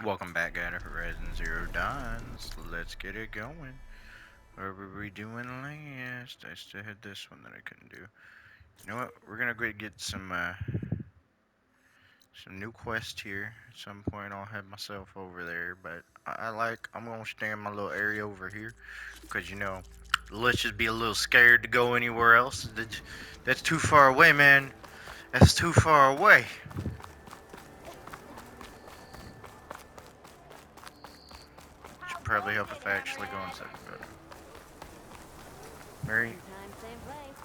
Welcome back, guys, to Horizon Zero Dawn. Let's get it going. What were we doing last? I still had this one that I couldn't do. You know what? We're gonna go get some new quests here. At some point, I'll have myself over there, but I'm gonna stay in my little area over here, cause let's just be a little scared to go anywhere else. That's too far away, man. That's too far away. Should probably help if I actually go inside. But Mary, Same time, same place.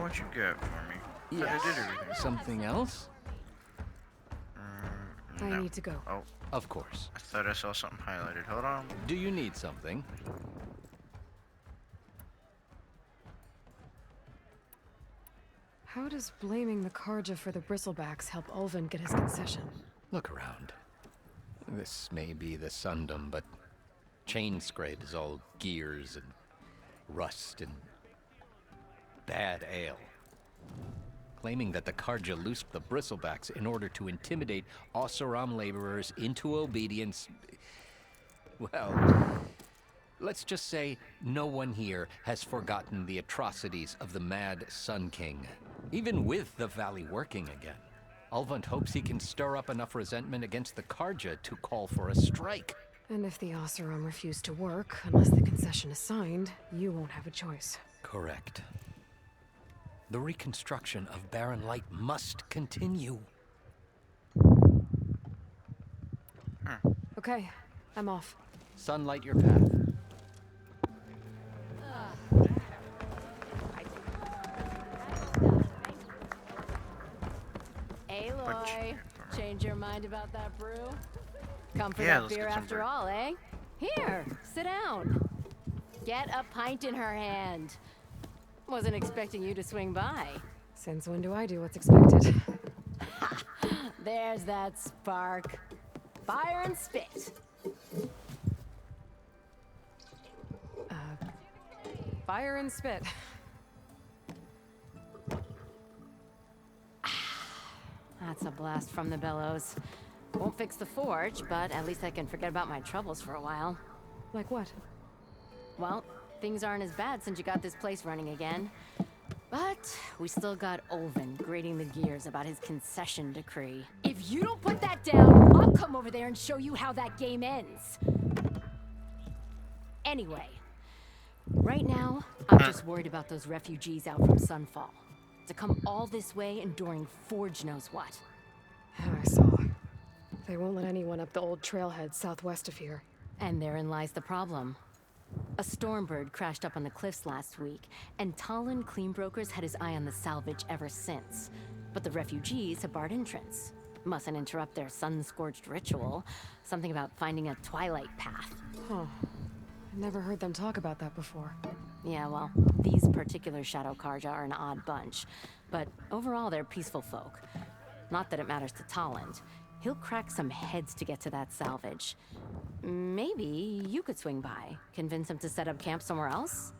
what you got for me? I Yes. thought I did everything. Something else? I No. need to go. Oh, Of course. I thought I saw something highlighted. Hold on. Do you need something? How does blaming the Karja for the bristlebacks help Ulvin get his concession? Look around. This may be the Sundom, but Chainscrape is all gears and rust and bad ale. Claiming that the Karja loosed the bristlebacks in order to intimidate Oseram laborers into obedience. Well, let's just say no one here has forgotten the atrocities of the Mad Sun King. Even with the valley working again, Ulvund hopes he can stir up enough resentment against the Karja to call for a strike. And if the Oseram refuse to work, unless the concession is signed, you won't have a choice. Correct. The reconstruction of Barren Light must continue. Okay, I'm off. Sunlight your path. What you Aloy, got for me? change your mind about that brew? Come for Yeah, that let's beer get some after brew. all, eh? Here, sit down. Get a pint in her hand. Wasn't expecting you to swing by. Since when do I do what's expected? There's that spark. Fire and spit. Fire and spit. That's a blast from the bellows. Won't fix the forge, but at least I can forget about my troubles for a while. Like what? Well, things aren't as bad since you got this place running again. But we still got Ulvin grating the gears about his concession decree. If you don't put that down, I'll come over there and show you how that game ends. Anyway, right now, I'm just worried about those refugees out from Sunfall. To come all this way enduring Forge knows what. I saw. They won't let anyone up the old trailhead southwest of here. And therein lies the problem. A Stormbird crashed up on the cliffs last week, and Talon Cleanbrokers had his eye on the salvage ever since. But the refugees have barred entrance. Mustn't interrupt their sun-scorched ritual. Something about finding a twilight path. Huh. I never heard them talk about that before. Yeah, well, these particular Shadow Karja are an odd bunch. But overall, they're peaceful folk. Not that it matters to Talon. He'll crack some heads to get to that salvage. Maybe you could swing by, convince him to set up camp somewhere else?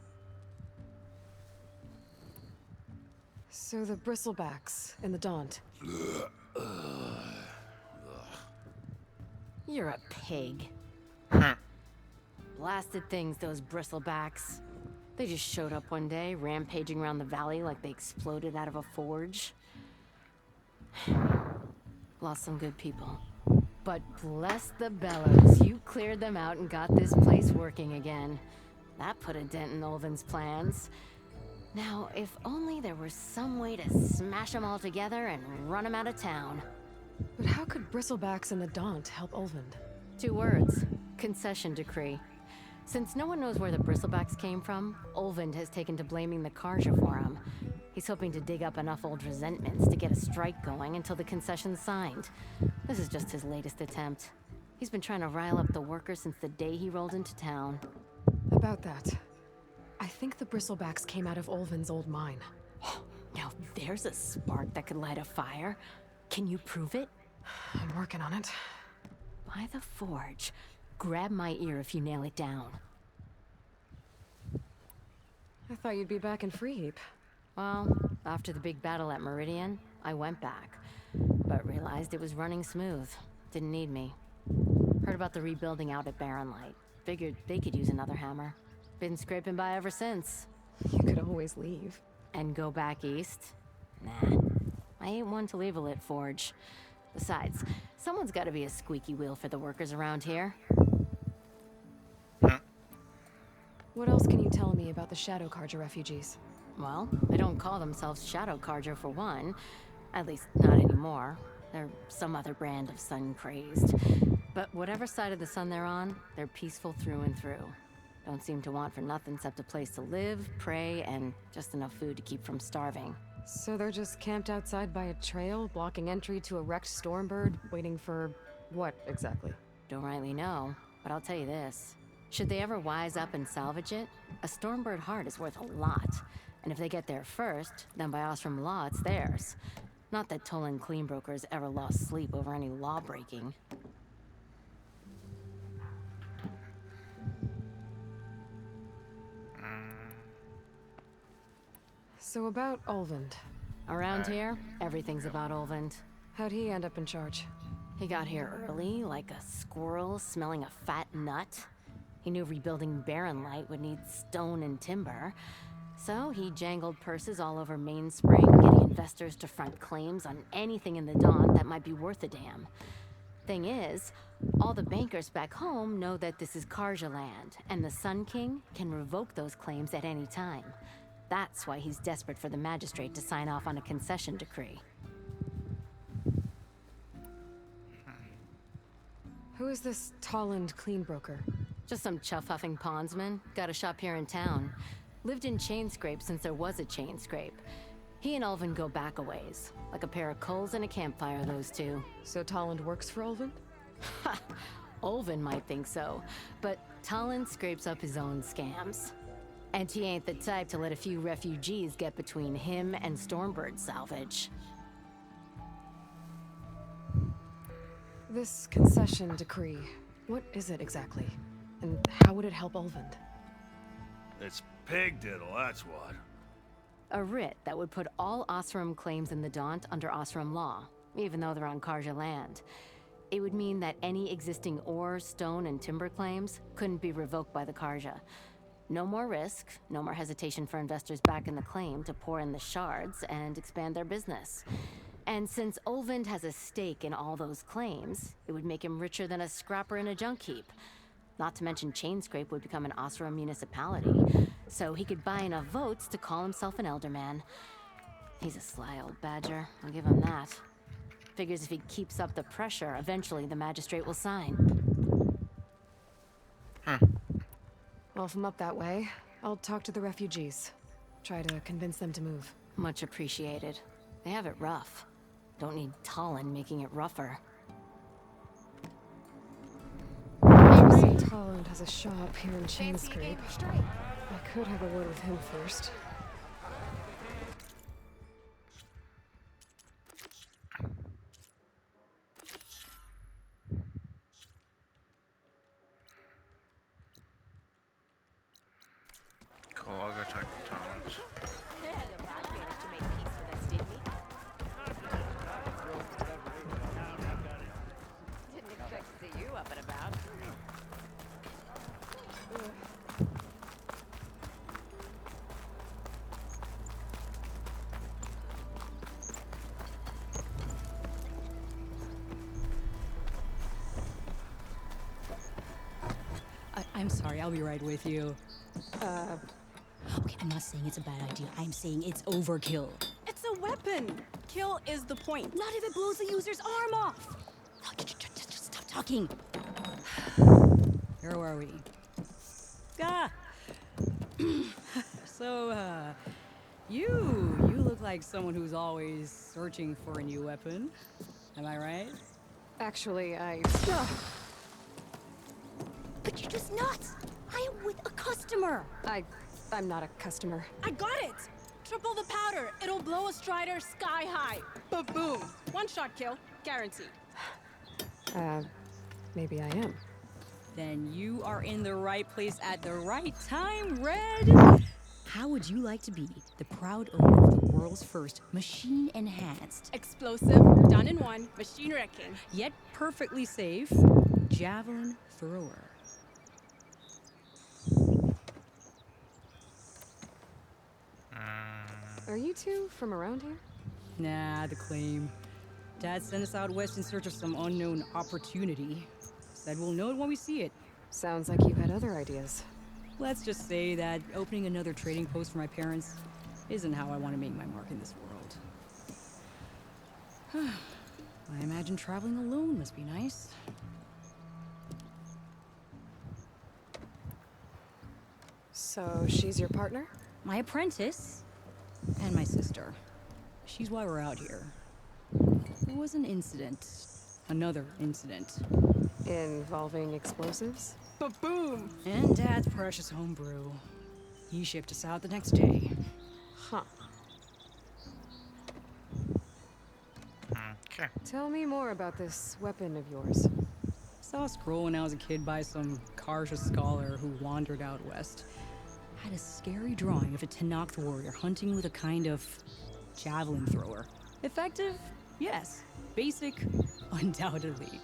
So the bristlebacks in the Daunt. You're a pig. Blasted things, those bristlebacks. They just showed up one day, rampaging around the valley like they exploded out of a forge. Lost some good people. But bless the bellows, you cleared them out and got this place working again. That put a dent in Ulvin's plans. Now, if only there were some way to smash them all together and run them out of town. But how could bristlebacks in the Daunt help Ulvin? 2 words. Concession decree. Since no one knows where the bristlebacks came from, Ulvund has taken to blaming the Karja for them. He's hoping to dig up enough old resentments to get a strike going until the concession's signed. This is just his latest attempt. He's been trying to rile up the workers since the day he rolled into town. About that, I think the bristlebacks came out of Ulvin's old mine. Now there's a spark that could light a fire. Can you prove it? I'm working on it. By the forge. Grab my ear if you nail it down. I thought you'd be back in Freeheap. Well, after the big battle at Meridian, I went back, but realized it was running smooth. Didn't need me. Heard about the rebuilding out at Barren Light. Figured they could use another hammer. Been scraping by ever since. You could always leave. And go back east? Nah. I ain't one to leave a lit forge. Besides, someone's gotta be a squeaky wheel for the workers around here. What else can you tell me about the Shadow Carja refugees? Well, they don't call themselves Shadow Carja for one. At least, not anymore. They're some other brand of sun-crazed. But whatever side of the sun they're on, they're peaceful through and through. Don't seem to want for nothing except a place to live, pray, and just enough food to keep from starving. So they're just camped outside by a trail, blocking entry to a wrecked Stormbird, waiting for... what, exactly? Don't rightly know, but I'll tell you this. Should they ever wise up and salvage it, a Stormbird heart is worth a lot. And if they get there first, then by Osram law, it's theirs. Not that Tolan Cleanbrokers ever lost sleep over any law breaking. So about Ulvund. Around here, everything's about Ulvund. How'd he end up in charge? He got here early, like a squirrel smelling a fat nut. He knew rebuilding Barren Light would need stone and timber. So he jangled purses all over Mainspring, getting investors to front claims on anything in the Daunt that might be worth a damn. Thing is, all the bankers back home know that this is Carja land, and the Sun King can revoke those claims at any time. That's why he's desperate for the magistrate to sign off on a concession decree. Who is this Tolland Cleanbroker? Just some chuff-huffing pondsman. Got a shop here in town. Lived in Chainscrape since there was a Chainscrape. He and Ulvund go back a ways. Like a pair of coals and a campfire, those two. So Tolland works for Ulvund? Ha! Ulvund might think so, but Tolland scrapes up his own scams. And he ain't the type to let a few refugees get between him and Stormbird salvage. This concession decree, what is it exactly? And how would it help Ulvund? It's pig diddle, that's what. A writ that would put all Osram claims in the Daunt under Osram law, even though they're on Carja land. It would mean that any existing ore, stone, and timber claims couldn't be revoked by the Carja. No more risk, no more hesitation for investors back in the claim to pour in the shards and expand their business. And since Ulvund has a stake in all those claims, it would make him richer than a scrapper in a junk heap. Not to mention Chainscrape would become an Osram municipality, so he could buy enough votes to call himself an elderman. He's a sly old badger, I'll give him that. Figures if he keeps up the pressure, eventually the magistrate will sign. Well, if I'm up that way, I'll talk to the refugees. Try to convince them to move. Much appreciated. They have it rough. Don't need Tolland making it rougher. Interesting. Tolland has a shop here in Chainscrape. I could have a word with him first. Cool, I'll go talk to Thomas. Didn't expect to see you up and about. I'm sorry, I'll be right with you. Okay, I'm not saying it's a bad idea. I'm saying it's overkill. It's a weapon! Kill is the point. Not if it blows the user's arm off! No, just stop talking. Where were we? Ah! So, you look like someone who's always searching for a new weapon. Am I right? Actually, But you're just nuts! I am with a customer! I'm not a customer. I got it! Triple the powder. It'll blow a Strider sky high. Ba-boom! One shot kill, guaranteed. Maybe I am. Then you are in the right place at the right time, Red. How How would you like to be the proud owner of the world's first machine-enhanced, Explosive, done in one, machine wrecking. yet perfectly safe, javelin thrower? Are you two from around here? Nah, the claim. Dad sent us out west in search of some unknown opportunity. Said we'll know it when we see it. Sounds like you had other ideas. Let's just say that opening another trading post for my parents isn't how I want to make my mark in this world. I imagine traveling alone must be nice. So she's your partner? My apprentice and my sister. She's why we're out here. There was an incident. Another incident. Involving explosives? Ba-boom! And Dad's precious homebrew. He shipped us out the next day. Huh. Okay. Tell me more about this weapon of yours. Saw a scroll when I was a kid by some Karja scholar who wandered out west. Had a scary drawing of a Tenakth warrior hunting with a kind of javelin thrower. Effective? Yes. Basic? Undoubtedly.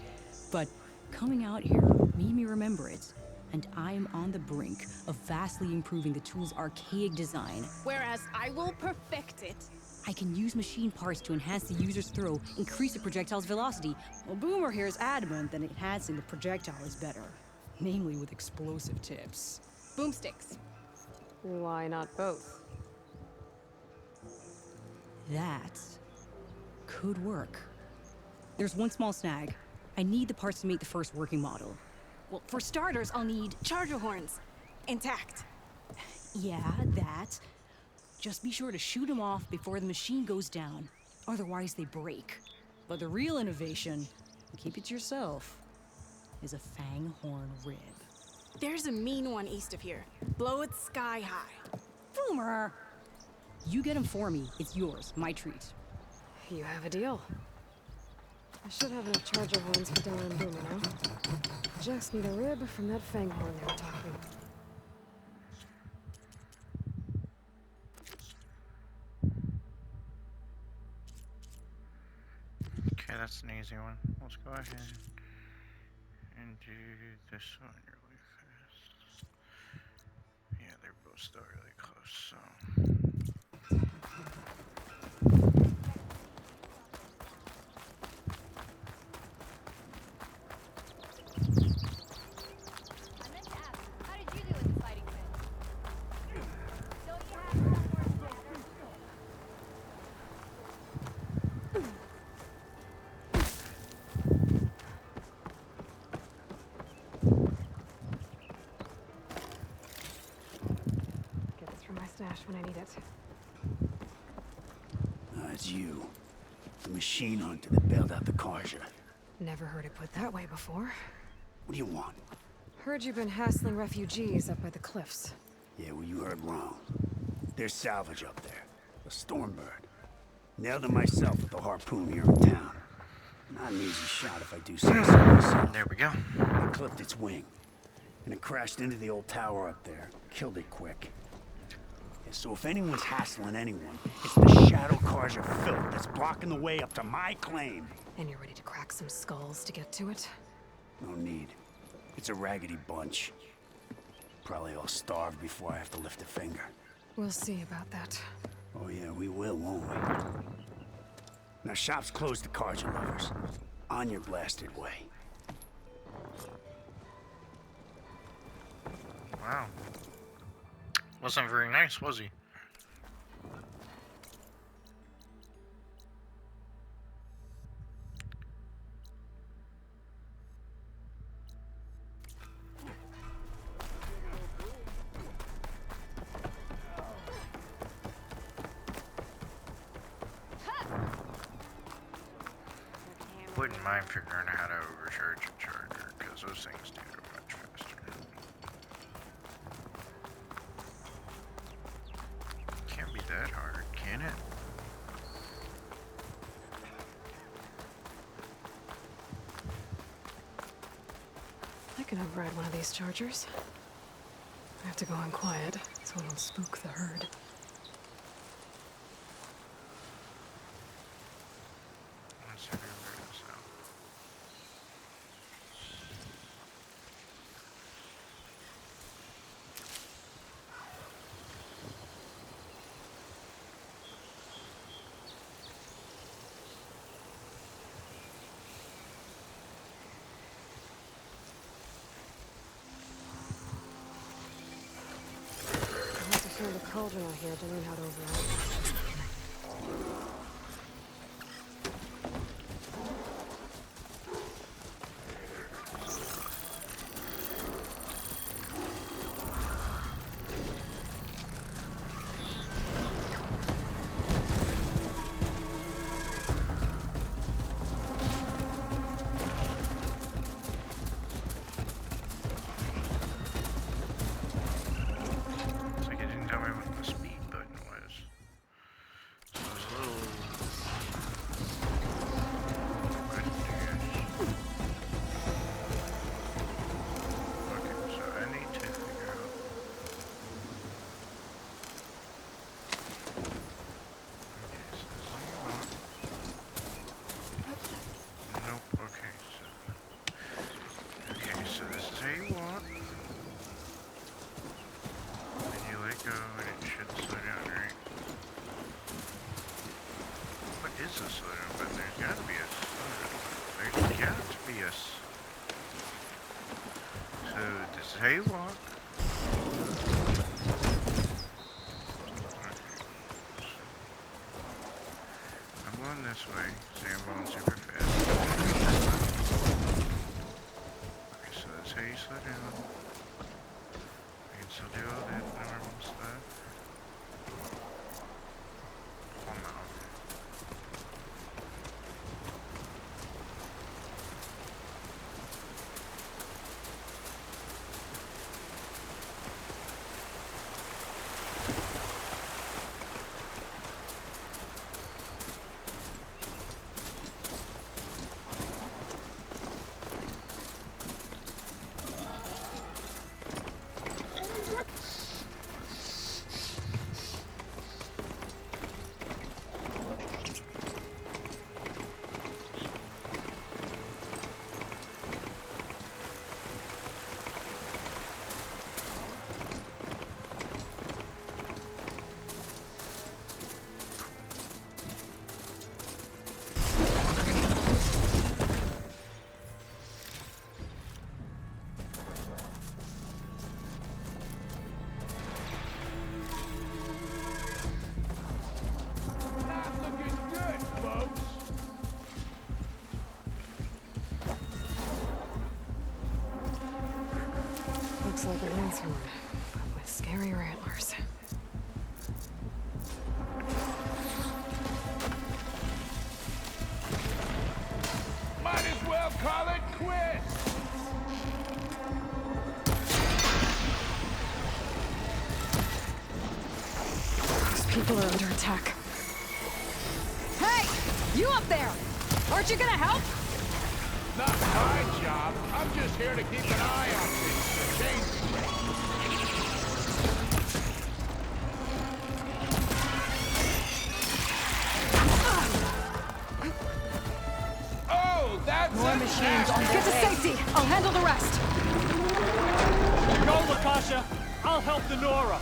But coming out here made me remember it. And I'm on the brink of vastly improving the tool's archaic design. Whereas I will perfect it. I can use machine parts to enhance the user's throw, increase the projectile's velocity. Well, Boomer here is adamant that enhancing the projectile is better. Namely with explosive tips. Boomsticks. Why not both? That could work. There's one small snag. I need the parts to make the first working model. Well, for starters, I'll need charger horns. Intact. Yeah, that. Just be sure to shoot them off before the machine goes down. Otherwise, they break. But the real innovation, keep it to yourself, is a fang horn rib. There's a mean one east of here. Blow it sky high. Boomer! You get him for me. It's yours. My treat. You have a deal. I should have enough charger horns for Della and Boomer now. Just need a rib from that fang horn they were talking. Okay, that's an easy one. Let's go ahead and do this one really fast. Yeah, they're both still really close, so. I meant to ask, how did you do with the fighting fit? Don't you have some more splatter? Get this from my stash when I need it. It's you. The machine hunter that bailed out the Karja. Never heard it put that way before. What do you want? Heard you've been hassling refugees up by the cliffs. Yeah, well, you heard wrong. There's salvage up there. A Stormbird. Nailed it myself with the harpoon here in town. Not an easy shot if I do say so myself. There we go. I clipped its wing. And it crashed into the old tower up there. Killed it quick. Yeah, so if anyone's hassling anyone, it's the Shadow Karja filth that's blocking the way up to my claim. And you're ready to crack some skulls to get to it? No need. It's a raggedy bunch. Probably all starved before I have to lift a finger. We'll see about that. Oh yeah, we will, won't we? Now shop's closed to Karja lovers. On your blasted way. Wow. Wasn't very nice, was he? Wouldn't mind figuring out how to overcharge a charger, because those things do it much faster. Can't be that hard, can it? I can override one of these chargers. I have to go in quiet, This one will spook the herd. Let's see where it is now. I'll have to find a cauldron out here to learn how to override it. It's like it didn't tell me what the speed button was. So it was a little... Okay, so I need to figure out... Okay, so this is how you want. Nope, okay, so... Okay, so this is how you want. Then you let go and it should slow down, right? What is a slow down button? There's gotta be a slow down button. There's got to be a So this is how you want. I'm going this way. See, I'm going super fast. Okay, so that's how you slow down. I can still do all that normal stuff. Hold on. Looks like a lance horn, but with scarier antlers. Might as well call it quits. These people are under attack. Hey! You up there! Aren't you gonna help? Not my job. I'm just here to keep an eye on things. Oh, that's More a machines on Get to safety! I'll handle the rest! Go, Lakasha! I'll help the Nora!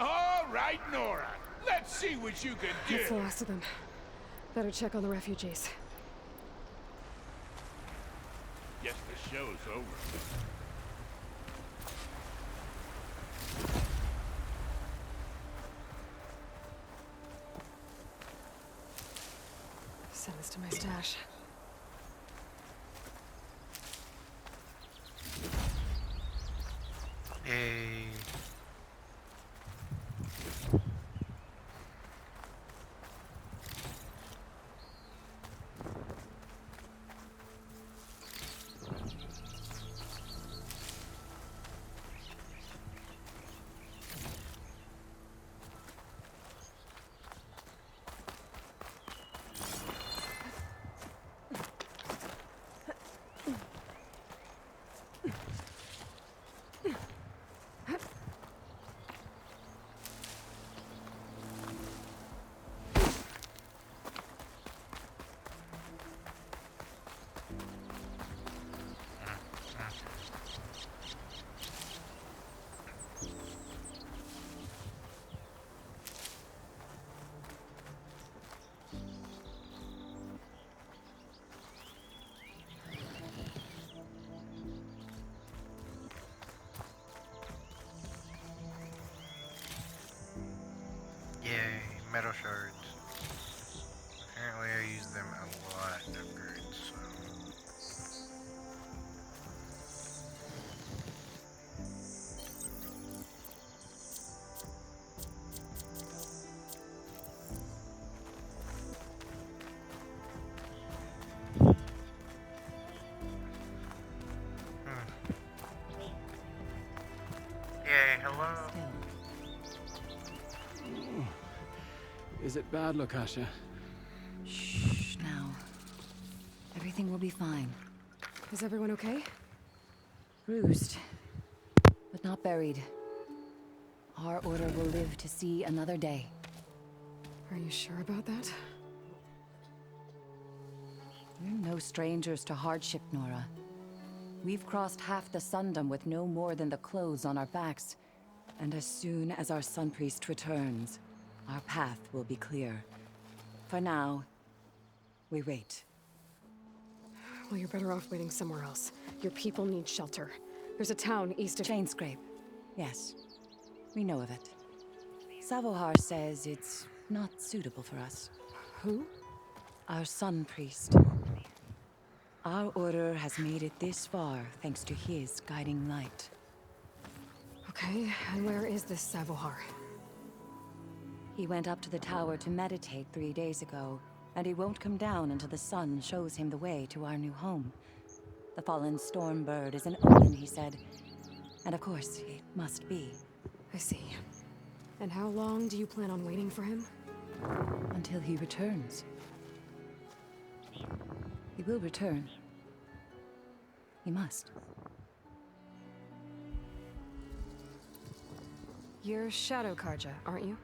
All right, Nora. Let's see what you can do. That's the last of them. Better check on the refugees. Guess the show's over. Send this to my stash. Metal shards. Apparently I use them a lot in upgrades, so... Yay, hello. Is it bad, Lakasha? Shh, now. Everything will be fine. Is everyone okay? Bruised, but not buried. Our order will live to see another day. Are you sure about that? We're no strangers to hardship, Nora. We've crossed half the Sundom with no more than the clothes on our backs. And as soon as our Sun Priest returns, our path will be clear. For now, we wait. Well, you're better off waiting somewhere else. Your people need shelter. There's a town east of... Chainscrape. Yes. We know of it. Savohar says it's not suitable for us. Who? Our Sun Priest. Our order has made it this far thanks to his guiding light. Okay, and where is this Savohar? He went up to the tower to meditate 3 days ago, and he won't come down until the sun shows him the way to our new home. The fallen storm bird is an omen, he said. And of course, it must be. I see. And how long do you plan on waiting for him? Until he returns. He will return. He must. You're Shadow Karja, aren't you?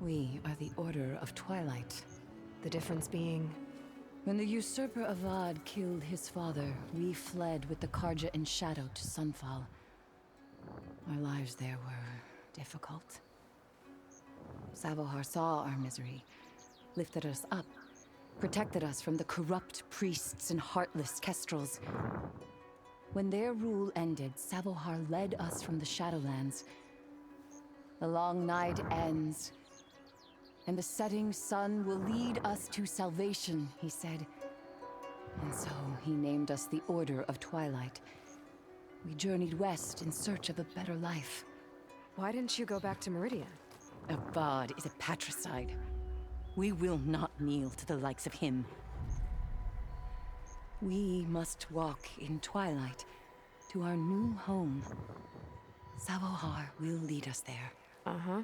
We are the Order of Twilight. The difference being... When the usurper Avad killed his father, we fled with the Karja in shadow to Sunfall. Our lives there were difficult. Savohar saw our misery, lifted us up, protected us from the corrupt priests and heartless kestrels. When their rule ended, Savohar led us from the Shadowlands. The long night ends, and the setting sun will lead us to salvation, he said. And so he named us the Order of Twilight. We journeyed west in search of a better life. Why didn't you go back to Meridian? Avad is a patricide. We will not kneel to the likes of him. We must walk in twilight to our new home. Savohar will lead us there. Uh-huh.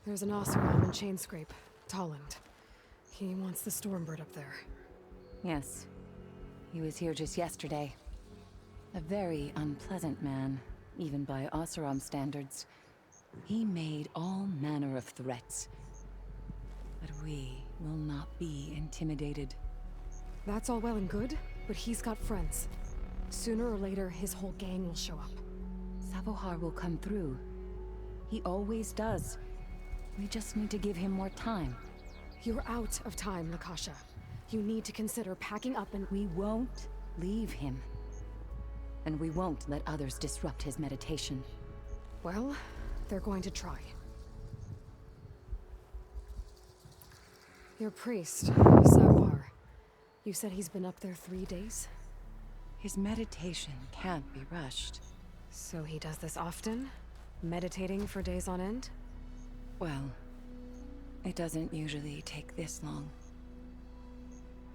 There's an Oseram in Chainscrape, Tolland. He wants the Stormbird up there. Yes. He was here just yesterday. A very unpleasant man, even by Oseram standards. He made all manner of threats. But we will not be intimidated. That's all well and good, but he's got friends. Sooner or later, his whole gang will show up. Savohar will come through. He always does. We just need to give him more time. You're out of time, Lakasha. You need to consider packing up and... We won't leave him. And we won't let others disrupt his meditation. Well, they're going to try. Your priest, Savohar. You said he's been up there 3 days? His meditation can't be rushed. So he does this often? Meditating for days on end? Well, it doesn't usually take this long.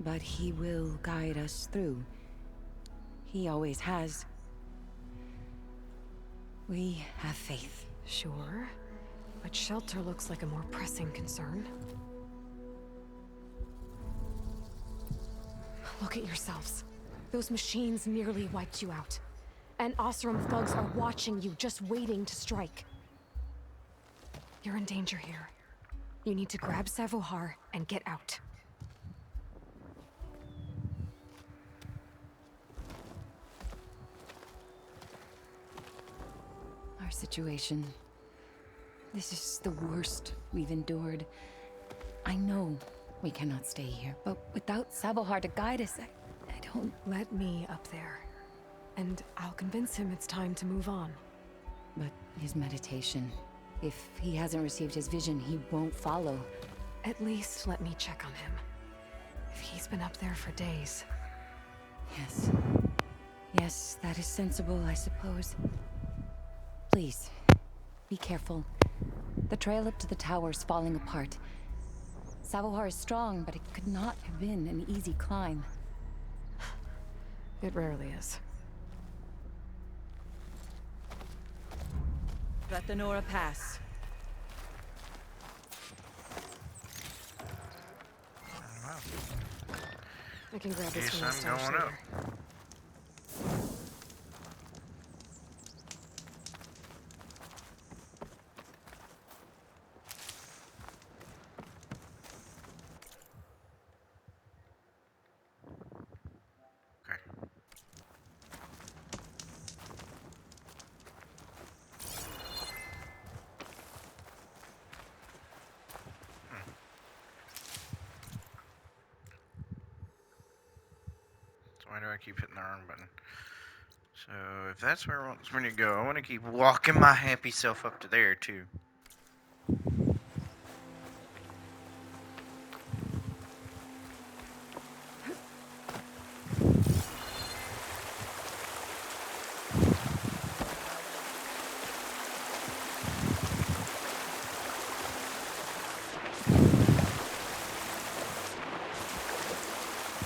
But he will guide us through. He always has. We have faith. Sure. But shelter looks like a more pressing concern. Look at yourselves. Those machines nearly wiped you out. And Oseram thugs are watching you, just waiting to strike. You're in danger here. You need to grab Savohar and get out. Our situation. This is the worst we've endured. I know we cannot stay here, but without Savohar to guide us, I don't... Let me up there. And I'll convince him it's time to move on. But His meditation. If he hasn't received his vision, he won't follow. At least let me check on him. If he's been up there for days. Yes. Yes, that is sensible, I suppose. Please, be careful. The trail up to the tower is falling apart. Savohar is strong, but it could not have been an easy climb. It rarely is. Rathanora Pass. I can grab this Guess from the I'm stash going later. up. Okay. So why do I keep hitting the wrong button? So if that's where it wants me to go, I want to keep walking my happy self up to there too.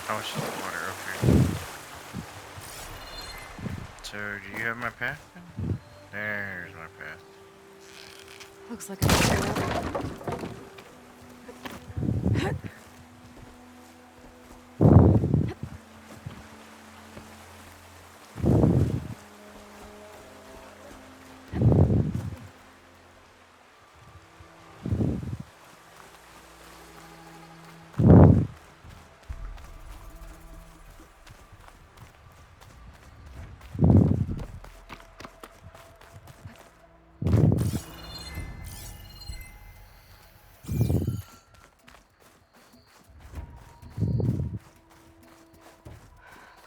Oh, it's just water, okay. So, do you have my path? There's my path. Looks like a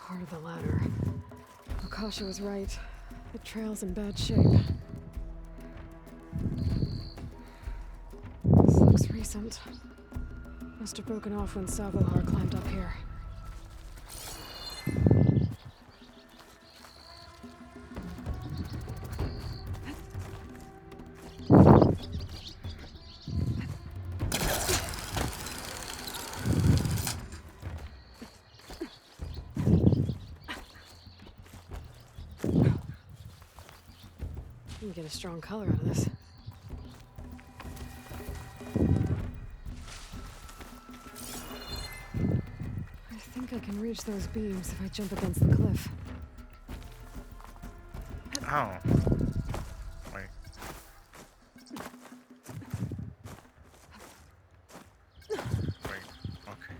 part of the ladder. Akasha was right. The trail's in bad shape. This looks recent. Must have broken off when Savohar climbed up here. You can get a strong color out of this. I think I can reach those beams if I jump against the cliff. Oh. Wait. Wait. Okay.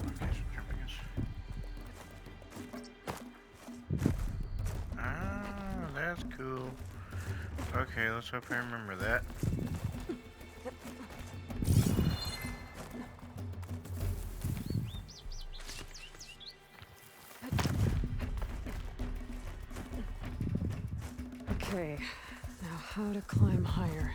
Okay, so jump against. Ah, that's cool. Okay, let's hope I remember that. Okay, now how to climb higher.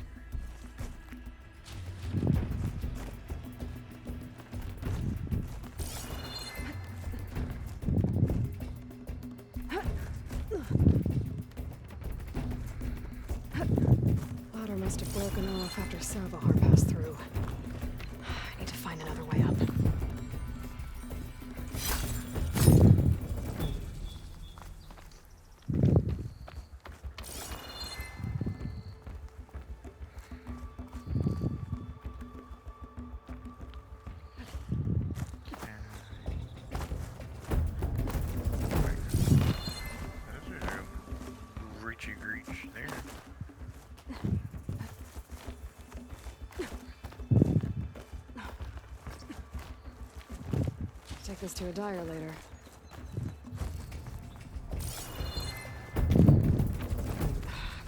Ladder must have broken off after Savohar passed through. I need to find another way up. Reachy reach there. Take this to a dyer later.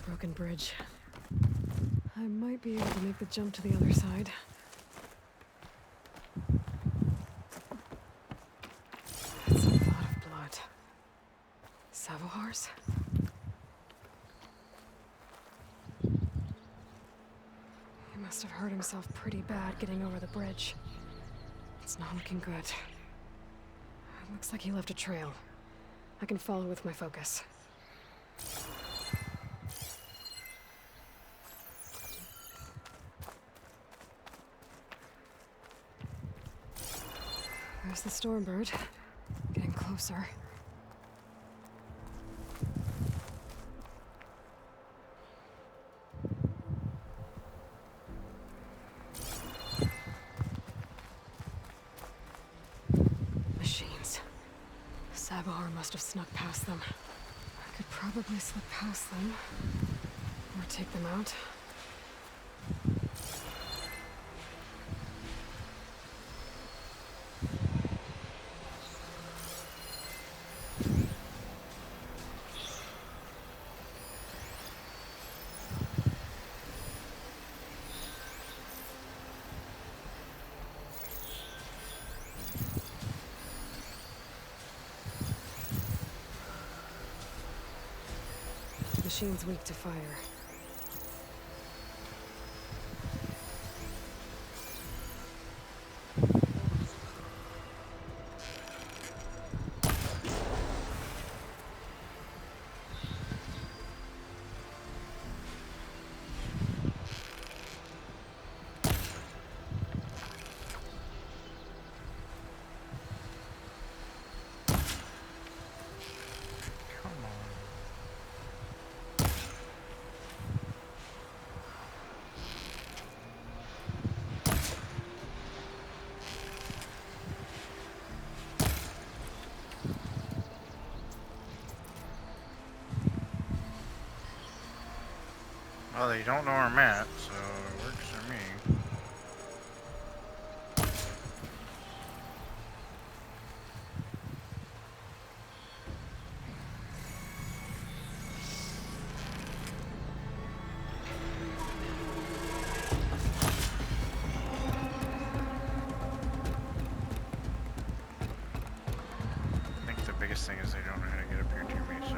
Broken bridge. I might be able to make the jump to the other side. That's a lot of blood. Savohar's? Must have hurt himself pretty bad getting over the bridge. It's not looking good. Looks like he left a trail. I can follow with my focus. There's the Stormbird. Getting closer. Machines. Sabohar must have snuck past them. I could probably slip past them. Or take them out. Machine's weak to fire. Well, they don't know where I'm at, so it works for me. I think the biggest thing is they don't know how to get up here to me, so...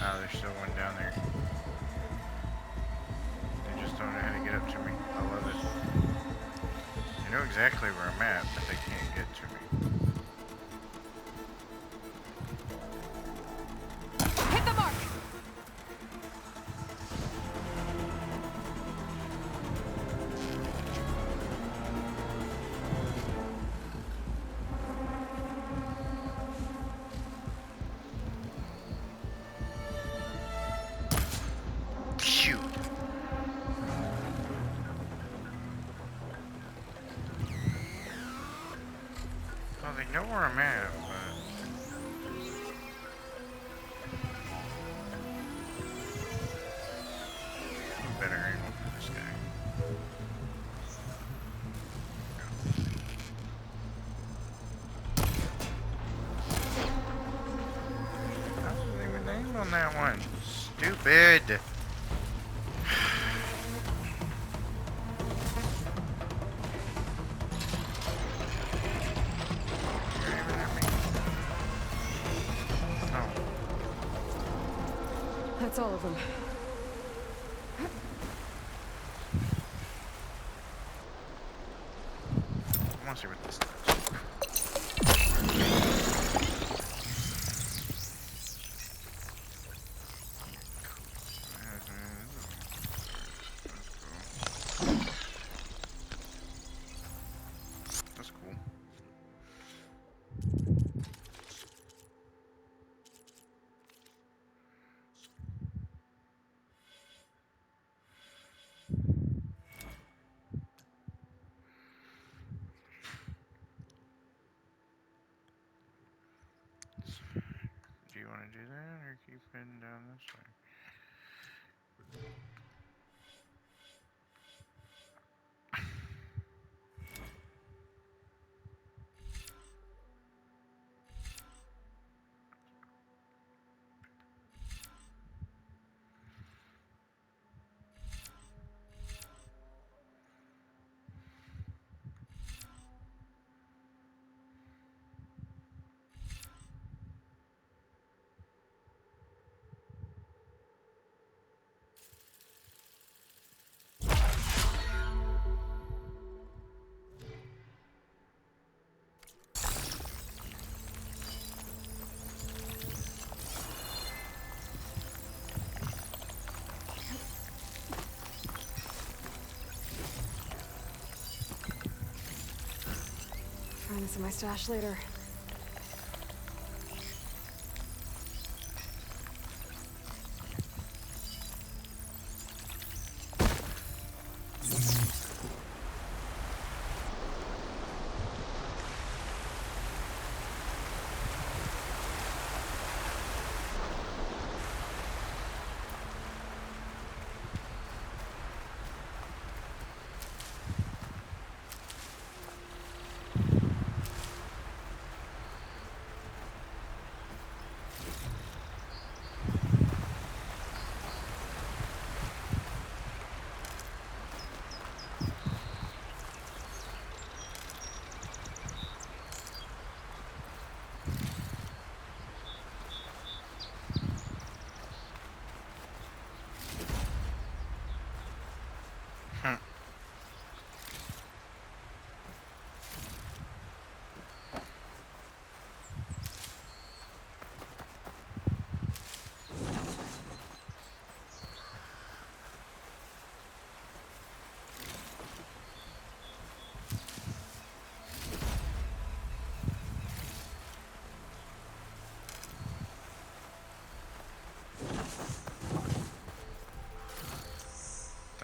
Ah, there's still one down there. They just don't know how to get up to me. I love it. They know exactly where I'm at, but they can't get to me. Hit the mark! Shoot! Well, they know where I'm at, but... Better angle for this guy. I wasn't even aim on that one. Stupid! You're aiming at me. Oh. That's all of them. I want to see what this does. That's cool. Do you want to do that or keep heading down this way? This is my stash later.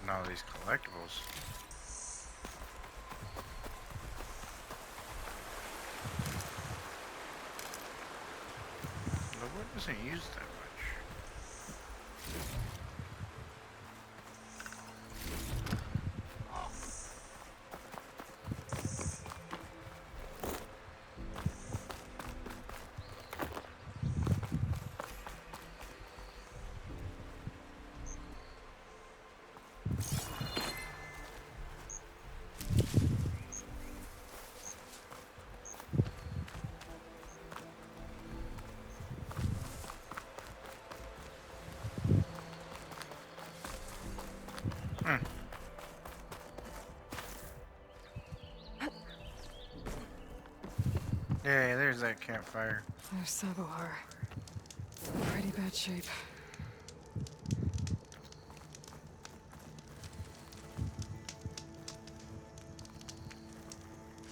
And all these collectibles. The wood doesn't use that much. Yeah, there's that campfire. There's Sabohar. Pretty bad shape.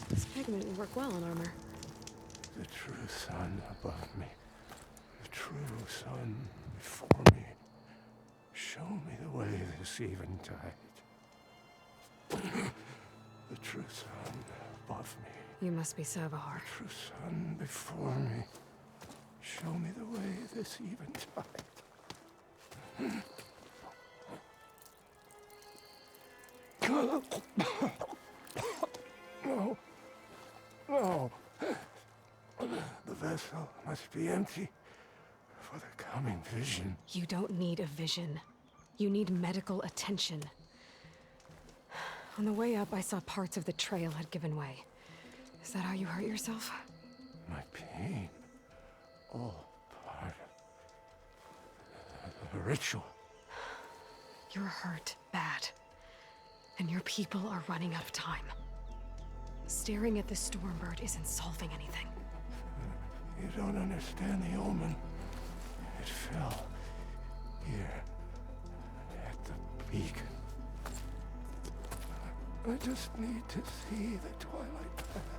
This pigment would work well on armor. The true sun above me. The true sun before me. Show me the way this eventide. The true sun above me. You must be Sabohar. The true sun before me. Show me the way this eventide. No. No. The vessel must be empty for the coming vision. You don't need a vision. You need medical attention. On the way up, I saw parts of the trail had given way. Is that how you hurt yourself? My pain. All part of the ritual. You're hurt bad. And your people are running out of time. Staring at the Stormbird isn't solving anything. You don't understand the omen. It fell here at the beacon. I just need to see the twilight path.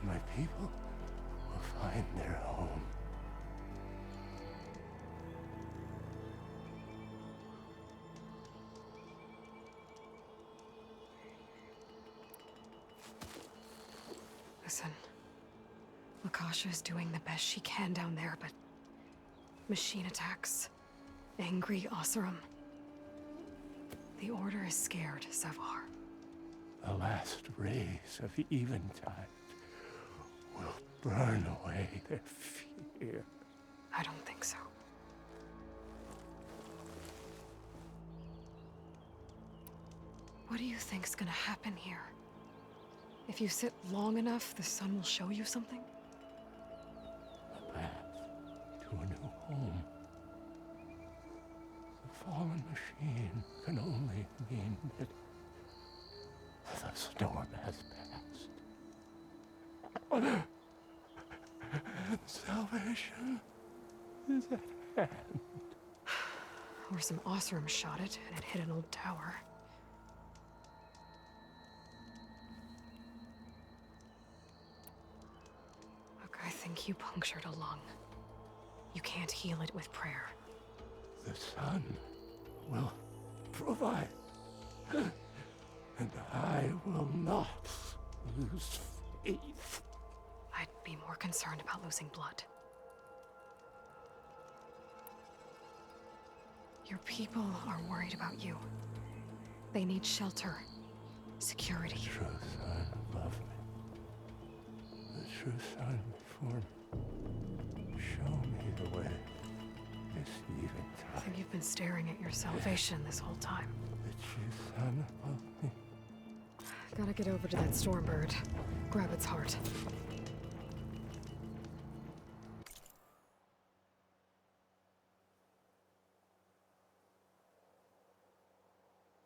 And my people will find their home. Listen, Lakasha is doing the best she can down there, but machine attacks, angry Oseram. The Order is scared, Savar. The last rays of eventide will burn away their fear. I don't think so. What do you think's gonna happen here? If you sit long enough, the sun will show you something? A path to a new home. The fallen machine can only mean that the storm has passed. And salvation is at hand. Or some Oseram shot it, and it hit an old tower. You punctured a lung. You can't heal it with prayer. The sun will provide. And I will not lose faith. I'd be more concerned about losing blood. Your people are worried about you. They need shelter, security. The true sun above me. The true sun before me. Show me the way. This I think you've been staring at your salvation this whole time. The true sun above me. Gotta get over to that stormbird. Grab its heart.